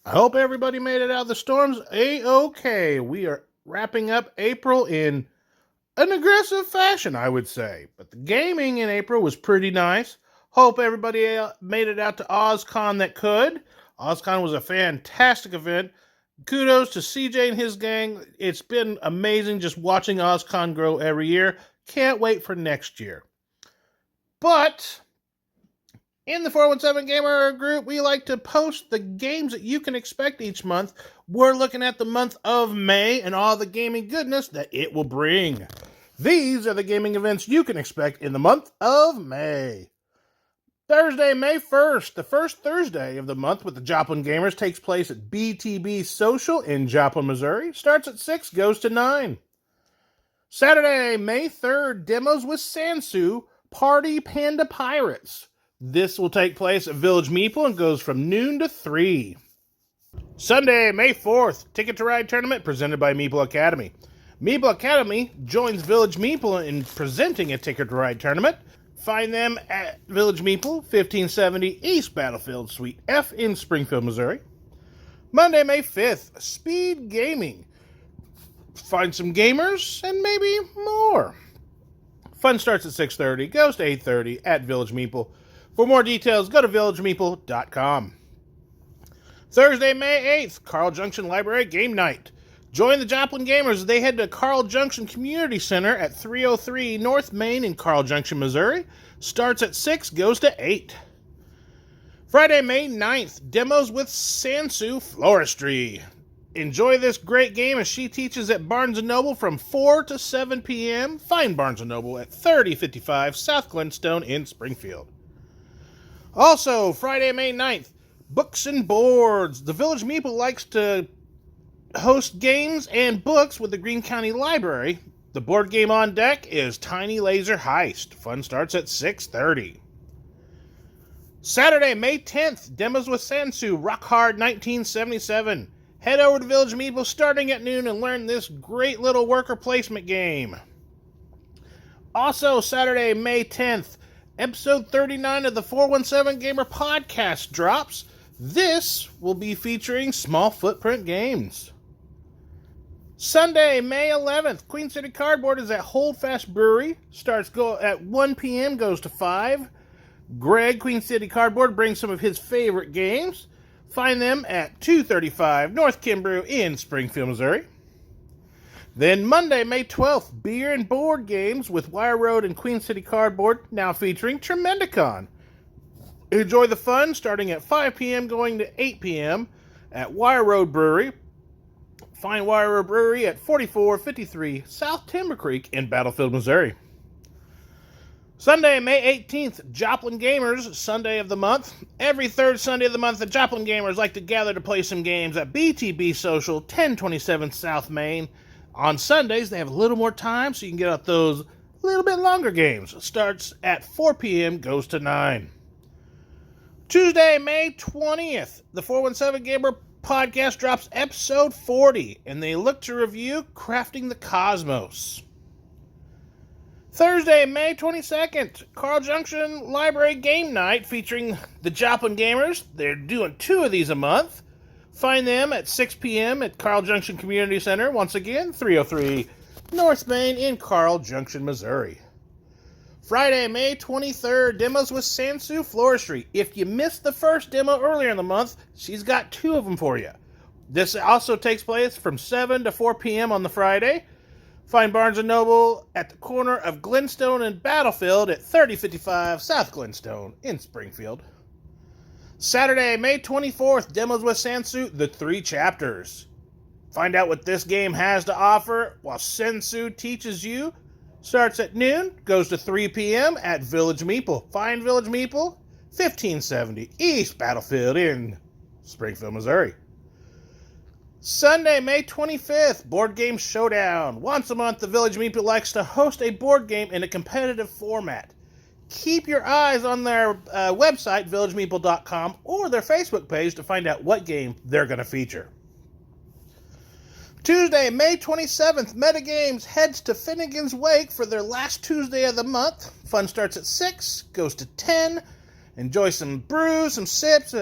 I hope everybody made it out of the storms A-OK. We are wrapping up April in an aggressive fashion, I would say. But the gaming in April was pretty nice. Hope everybody made it out to OzCon that could. OzCon was a fantastic event. Kudos to CJ and his gang. It's been amazing just watching OzCon grow every year. Can't wait for next year. But in the 417 Gamer group, we like to post the games that you can expect each month. We're looking at the month of May and all the gaming goodness that it will bring. These are the gaming events you can expect in the month of May. Thursday, May 1st, the first Thursday of the month with the Joplin Gamers, takes place at BTB Social in Joplin, Missouri. Starts at 6, goes to 9. Saturday, May 3rd, demos with Saunsu, Party Panda Pirates. This will take place at Village Meeple and goes from noon to 3. Sunday, May 4th, Ticket to Ride Tournament presented by Meeple Academy. Meeple Academy joins Village Meeple in presenting a Ticket to Ride Tournament. Find them at Village Meeple, 1570 East Battlefield Suite F in Springfield, Missouri. Monday, May 5th, Speed Gaming. Find some gamers and maybe more. Fun starts at 6:30, goes to 8:30 at Village Meeple. For more details, go to villagemeeple.com. Thursday, May 8th, Carl Junction Library Game Night. Join the Joplin Gamers as they head to Carl Junction Community Center at 303 North Main in Carl Junction, Missouri. Starts at 6, goes to 8. Friday, May 9th, demos with Saunsu Floristry. Enjoy this great game as she teaches at Barnes & Noble from 4 to 7 p.m. Find Barnes & Noble at 3055 South Glenstone in Springfield. Also, Friday, May 9th, Books and Boards. The Village Meeple likes to host games and books with the Greene County Library. The board game on deck is Tiny Laser Heist. Fun starts at 6:30. Saturday, May 10th, demos with Saunsu, Rock Hard 1977. Head over to Village Meeple starting at noon and learn this great little worker placement game. Also, Saturday, May 10th, episode 39 of the 417 Gamer podcast drops. This will be featuring small footprint games. Sunday, May 11th, Queen City Cardboard is at Holdfast Brewery. Starts at 1 p.m., goes to 5. Greg, Queen City Cardboard, brings some of his favorite games. Find them at 235 North Kimbrough in Springfield, Missouri. Then Monday, May 12th, Beer and Board Games with Wire Road and Queen City Cardboard, now featuring Tremendicon. Enjoy the fun starting at 5 p.m. going to 8 p.m. at Wire Road Brewery. Find Wire Road Brewery at 4453 South Timber Creek in Battlefield, Missouri. Sunday, May 18th, Joplin Gamers, Sunday of the month. Every third Sunday of the month, the Joplin Gamers like to gather to play some games at BTB Social, 1027 South Main. On Sundays, they have a little more time, so you can get out those little bit longer games. It starts at 4 p.m., goes to 9. Tuesday, May 20th, the 417 Gamer podcast drops episode 40, and they look to review Crafting the Cosmos. Thursday, May 22nd, Carl Junction Library Game Night featuring the Joplin Gamers. They're doing 2 of these a month. Find them at 6 p.m. at Carl Junction Community Center. Once again, 303 North Main in Carl Junction, Missouri. Friday, May 23rd, demos with Saunsu Floristry. If you missed the first demo earlier in the month, she's got 2 of them for you. This also takes place from 7 to 4 p.m. on the Friday. Find Barnes & Noble at the corner of Glenstone and Battlefield at 3055 South Glenstone in Springfield. Saturday, May 24th, demos with Saunsu, the 3 chapters. Find out what this game has to offer while Saunsu teaches you. Starts at noon, goes to 3 p.m. at Village Meeple. Find Village Meeple, 1570 East Battlefield in Springfield, Missouri. Sunday, May 25th, Board Game Showdown. Once a month, the Village Meeple likes to host a board game in a competitive format. Keep your eyes on their website, villagemeeple.com, or their Facebook page to find out what game they're going to feature. Tuesday, May 27th, Metagames heads to Finnegan's Wake for their last Tuesday of the month. Fun starts at 6, goes to 10. Enjoy some brews, some sips,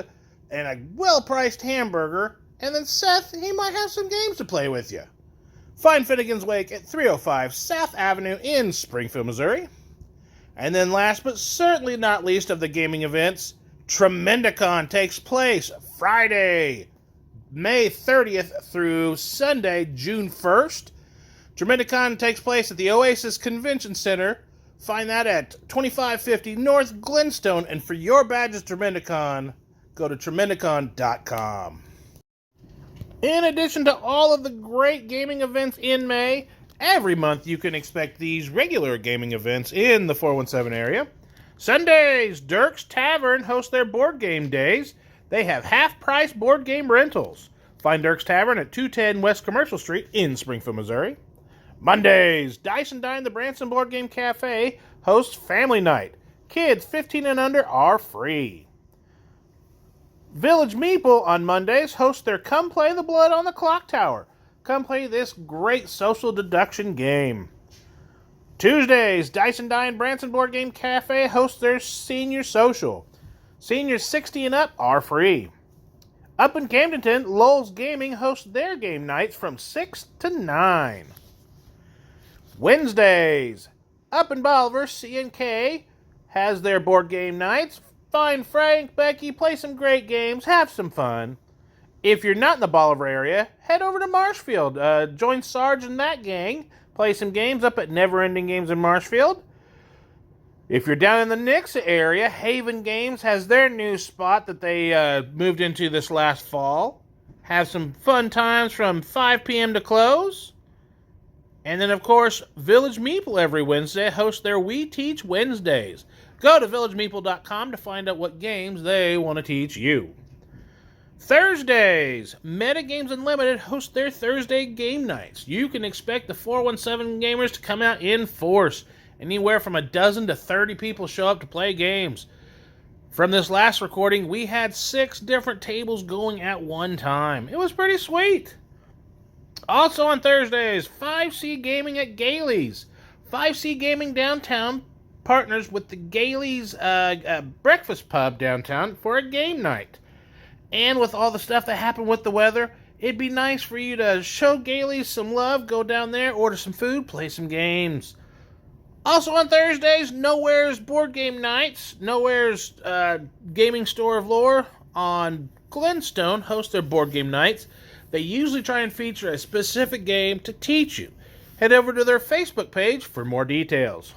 and a well-priced hamburger, and then Seth, he might have some games to play with you. Find Finnegan's Wake at 305 South Avenue in Springfield, Missouri. And then last but certainly not least of the gaming events, Tremendicon takes place Friday, May 30th through Sunday, June 1st. Tremendicon takes place at the Oasis Convention Center. Find that at 2550 North Glenstone. And for your badges Tremendicon, go to Tremendicon.com. In addition to all of the great gaming events in May, every month you can expect these regular gaming events in the 417 area. Sundays, Dirk's Tavern hosts their board game days. They have half-price board game rentals. Find Dirk's Tavern at 210 West Commercial Street in Springfield, Missouri. Mondays, Dice and Dine the Branson Board Game Cafe hosts Family Night. Kids 15 and under are free. Village Meeple on Mondays hosts their Come Play the Blood on the Clock Tower. Come play this great social deduction game. Tuesdays, Dice and Dine Branson Board Game Cafe hosts their Senior Social. Seniors 60 and up are free. Up in Camdenton, Lowell's Gaming hosts their game nights from 6 to 9. Wednesdays, up in Bolivar, C&K has their board game nights. Find Frank, Becky, play some great games, have some fun. If you're not in the Bolivar area, head over to Marshfield. Join Sarge and that gang. Play some games up at Never Ending Games in Marshfield. If you're down in the Nixa area, Haven Games has their new spot that they moved into this last fall. Have some fun times from 5 p.m. to close. And then, of course, Village Meeple every Wednesday hosts their We Teach Wednesdays. Go to villagemeeple.com to find out what games they want to teach you. Thursdays, Meta Games Unlimited hosts their Thursday game nights. You can expect the 417 Gamers to come out in force. Anywhere from a dozen to 30 people show up to play games. From this last recording, we had 6 different tables going at one time. It was pretty sweet. Also on Thursdays, 5C Gaming at Gailey's. 5C Gaming downtown partners with the Gailey's breakfast pub downtown for a game night. And with all the stuff that happened with the weather, it'd be nice for you to show Gailey's some love, go down there, order some food, play some games. Also on Thursdays, Nowhere's Board Game Nights. Nowhere's Gaming Store of Lore on Glenstone hosts their board game nights. They usually try and feature a specific game to teach you. Head over to their Facebook page for more details.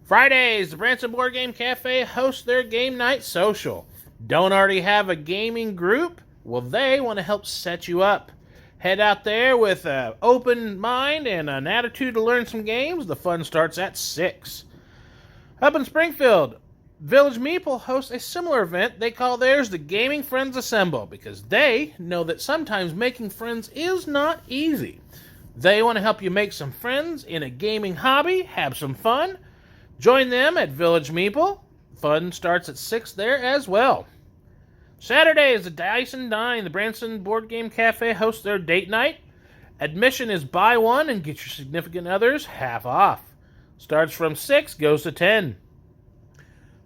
Fridays, the Branson Board Game Cafe hosts their game night social. Don't already have a gaming group? Well, they want to help set you up. Head out there with an open mind and an attitude to learn some games. The fun starts at 6. Up in Springfield, Village Meeple hosts a similar event. They call theirs the Gaming Friends Assemble because they know that sometimes making friends is not easy. They want to help you make some friends in a gaming hobby, have some fun. Join them at Village Meeple. Fun starts at 6 there as well. Saturday is the Dice and Dine. The Branson Board Game Cafe hosts their date night. Admission is buy one and get your significant others half off. Starts from 6, goes to 10.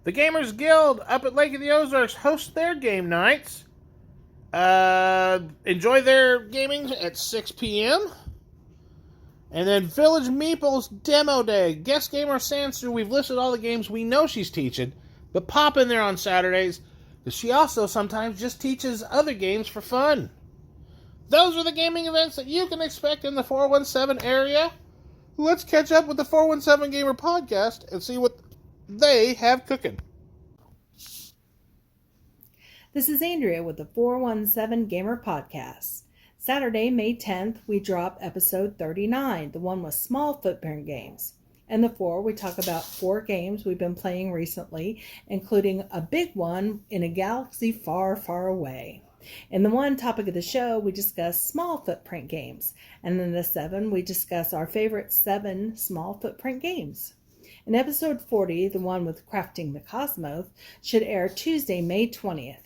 The Gamers Guild up at Lake of the Ozarks hosts their game nights. Enjoy their gaming at 6 p.m. And then Village Meeple's Demo Day. Guest gamer Saunsu, we've listed all the games we know she's teaching, but pop in there on Saturdays, because she also sometimes just teaches other games for fun. Those are the gaming events that you can expect in the 417 area. Let's catch up with the 417 Gamer podcast and see what they have cooking. This is Andrea with the 417 Gamer podcast. Saturday, May 10th, we drop episode 39, the one with small footprint games. In the 4, we talk about 4 games we've been playing recently, including a big one in a galaxy far, far away. In the 1 topic of the show, we discuss small footprint games. And in the 7, we discuss our favorite 7 small footprint games. In episode 40, the one with Crafting the Cosmos, should air Tuesday, May 20th.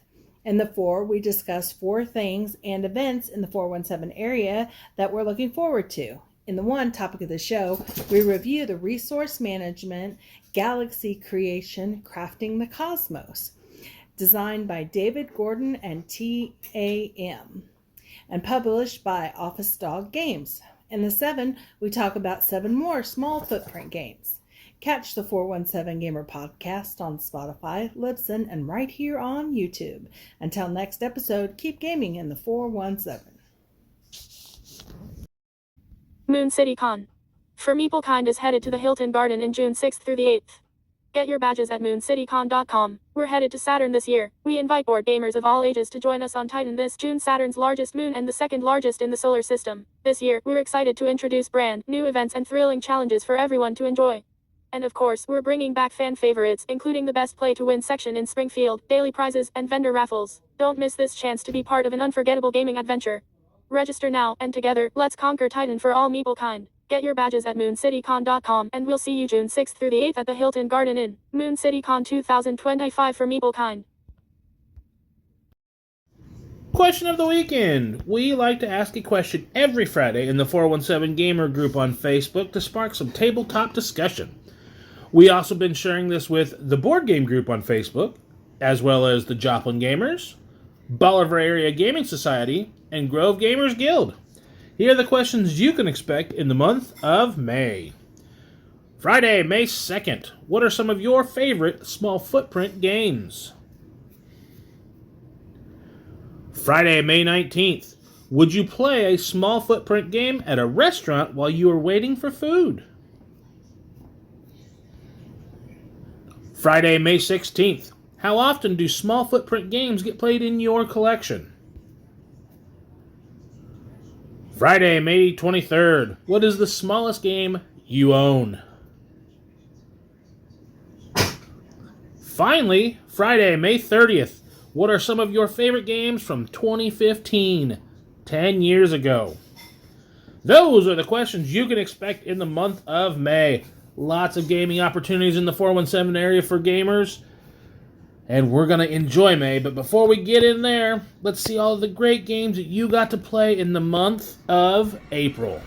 In the 4, we discuss 4 things and events in the 417 area that we're looking forward to. In the 1 topic of the show, we review the resource management, galaxy creation, Crafting the Cosmos. designed by David Gordon and TAM, and published by Office Dog Games. In the 7, we talk about 7 more small footprint games. Catch the 417 Gamer podcast on Spotify, Libsyn, and right here on YouTube. Until next episode, keep gaming in the 417. Moon City Con. For Meeple Kind is headed to the Hilton Garden in June 6th through the 8th. Get your badges at mooncitycon.com. We're headed to Saturn this year. We invite board gamers of all ages to join us on Titan this June, Saturn's largest moon and the second largest in the solar system. This year, we're excited to introduce brand new events and thrilling challenges for everyone to enjoy. And of course, we're bringing back fan favorites, including the best play to win section in Springfield, daily prizes, and vendor raffles. Don't miss this chance to be part of an unforgettable gaming adventure. Register now, and together, let's conquer Titan for all Meeple Kind. Get your badges at mooncitycon.com, and we'll see you June 6th through the 8th at the Hilton Garden Inn. Moon City Con 2025 for Meeple Kind. Question of the weekend. We like to ask a question every Friday in the 417 Gamer group on Facebook to spark some tabletop discussion. We also been sharing this with the board game group on Facebook, as well as the Joplin Gamers, Bolivar Area Gaming Society, and Grove Gamers Guild. Here are the questions you can expect in the month of May. Friday, May 2nd. What are some of your favorite small footprint games? Friday, May 19th. Would you play a small footprint game at a restaurant while you are waiting for food? Friday, May 16th. How often do small footprint games get played in your collection? Friday, May 23rd. What is the smallest game you own? Finally, Friday, May 30th. What are some of your favorite games from 2015, 10 years ago? Those are the questions you can expect in the month of May. Lots of gaming opportunities in the 417 area for gamers. And we're going to enjoy May. But before we get in there, let's see all of the great games that you got to play in the month of April.